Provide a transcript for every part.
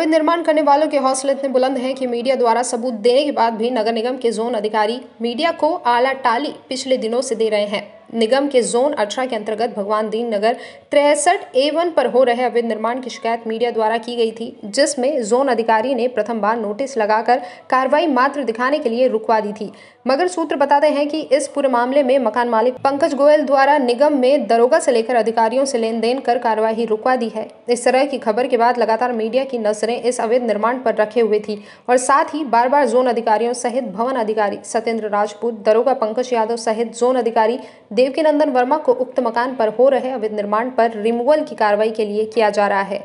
अवैध निर्माण करने वालों के हौसले इतने बुलंद हैं कि मीडिया द्वारा सबूत देने के बाद भी नगर निगम के जोन अधिकारी मीडिया को आला टाली पिछले दिनों से दे रहे हैं। निगम के जोन 18 के अंतर्गत भगवान दीन नगर 63A1 पर हो रहे अवैध निर्माण की शिकायत मीडिया द्वारा की गई थी, जिसमें जोन अधिकारी ने प्रथम बार नोटिस लगाकर कार्रवाई मात्र दिखाने के लिए रुकवा दी थी। मगर सूत्र बताते हैं कि इस पूरे मामले में मकान मालिक पंकज गोयल द्वारा निगम में दरोगा से लेकर अधिकारियों से लेन देन कर कार्रवाई रुकवा दी है। इस तरह की खबर के बाद लगातार मीडिया की नजरें इस अवैध निर्माण पर रखे हुए थी और साथ ही बार बार जोन अधिकारियों सहित भवन अधिकारी सत्येंद्र राजपूत, दरोगा पंकज यादव सहित जोन अधिकारी देवकीनंदन वर्मा को उक्त मकान पर हो रहे अवैध निर्माण पर रिमूवल की कार्रवाई के लिए किया जा रहा है,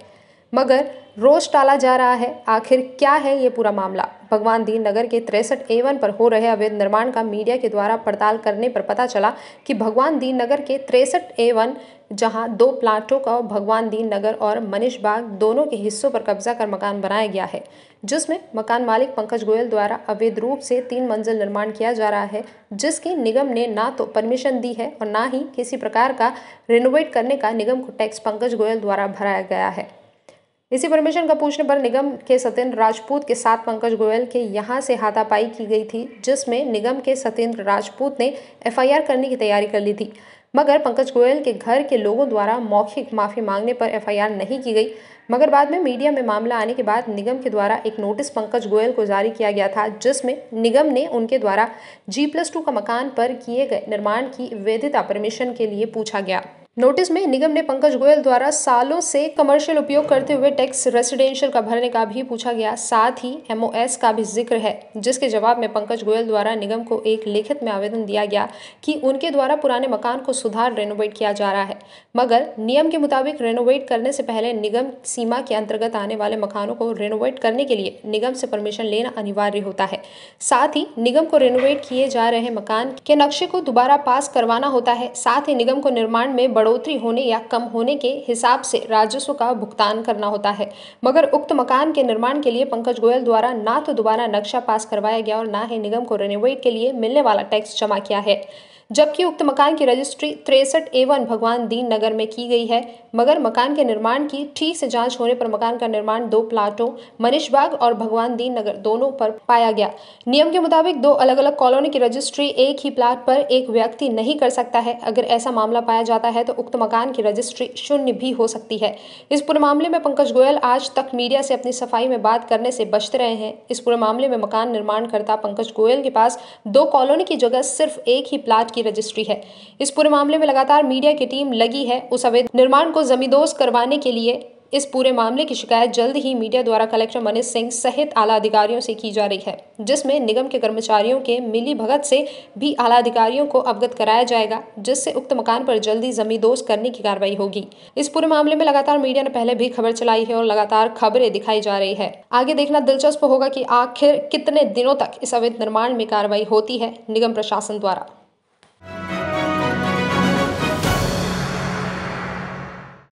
मगर रोज टाला जा रहा है। आखिर क्या है ये पूरा मामला? भगवान दीन नगर के 63A1 पर हो रहे अवैध निर्माण का मीडिया के द्वारा पड़ताल करने पर पता चला कि भगवान दीन नगर के 63A1 जहां 2 प्लाटों का भगवान दीन नगर और मनीष बाग दोनों के हिस्सों पर कब्जा कर मकान बनाया गया है, जिसमें मकान मालिक पंकज गोयल द्वारा अवैध रूप से 3 मंजिल निर्माण किया जा रहा है, जिसकी निगम ने ना तो परमिशन दी है और ना ही किसी प्रकार का रिनोवेट करने का निगम को टैक्स पंकज गोयल द्वारा भराया गया है। इसी परमिशन का पूछने पर निगम के सत्येंद्र राजपूत के साथ पंकज गोयल के यहां से हाथापाई की गई थी, जिसमें निगम के सत्येंद्र राजपूत ने FIR करने की तैयारी कर ली थी, मगर पंकज गोयल के घर के लोगों द्वारा मौखिक माफी मांगने पर FIR नहीं की गई। मगर बाद में मीडिया में मामला आने के बाद निगम के द्वारा एक नोटिस पंकज गोयल को जारी किया गया था, जिसमें निगम ने उनके द्वारा G+2 का मकान पर किए गए निर्माण की वैधता परमिशन के लिए पूछा गया। नोटिस में निगम ने पंकज गोयल द्वारा सालों से कमर्शियल उपयोग करते हुए टैक्स रेसिडेंशियल का भरने का भी पूछा गया, साथ ही MOS का भी जिक्र है, जिसके जवाब में पंकज गोयल द्वारा निगम को एक लिखित में आवेदन दिया गया कि उनके द्वारा पुराने मकान को सुधार रेनोवेट किया जा रहा है, मगर नियम के मुताबिक रेनोवेट करने से पहले निगम सीमा के अंतर्गत आने वाले मकानों को रेनोवेट करने के लिए निगम से परमिशन लेना अनिवार्य होता है। साथ ही निगम को रेनोवेट किए जा रहे मकान के नक्शे को दोबारा पास करवाना होता है। साथ ही निगम को निर्माण में बढ़ोतरी होने या कम होने के हिसाब से राजस्व का भुगतान करना होता है, मगर उक्त मकान के निर्माण के लिए पंकज गोयल द्वारा ना तो दोबारा नक्शा पास करवाया गया और ना ही निगम को रेनोवेट के लिए मिलने वाला टैक्स जमा किया है, जबकि उक्त मकान की रजिस्ट्री 63A1 भगवान दीन नगर में की गई है, मगर मकान के निर्माण की ठीक से जांच होने पर मकान का निर्माण 2 प्लाटों मनीष बाग और भगवान दीन नगर दोनों पर पाया गया। नियम के मुताबिक 2 अलग अलग कॉलोनी की रजिस्ट्री एक ही प्लाट पर एक व्यक्ति नहीं कर सकता है। अगर ऐसा मामला पाया जाता है तो उक्त मकान की रजिस्ट्री शून्य भी हो सकती है। इस पूरे मामले में पंकज गोयल आज तक मीडिया से अपनी सफाई में बात करने से बचते रहे हैं। इस पूरे मामले में मकान निर्माणकर्ता पंकज गोयल के पास 2 कॉलोनी की जगह सिर्फ एक ही प्लाट रजिस्ट्री है। इस पूरे मामले में लगातार मीडिया की टीम लगी है उस अवैध निर्माण को जमींदोज करवाने के लिए। इस पूरे मामले की शिकायत जल्द ही मीडिया द्वारा कलेक्टर मनीष सिंह सहित आला अधिकारियों से की जा रही है, जिसमें निगम के कर्मचारियों के मिली भगत से भी आला अधिकारियों को अवगत कराया जाएगा, जिससे उक्त मकान पर जल्दी जमींदोज करने की कार्रवाई होगी। इस पूरे मामले में लगातार मीडिया ने पहले भी खबर चलाई है और लगातार खबरें दिखाई जा रही है। आगे देखना दिलचस्प होगा कि आखिर कितने दिनों तक इस अवैध निर्माण में कार्रवाई होती है निगम प्रशासन द्वारा।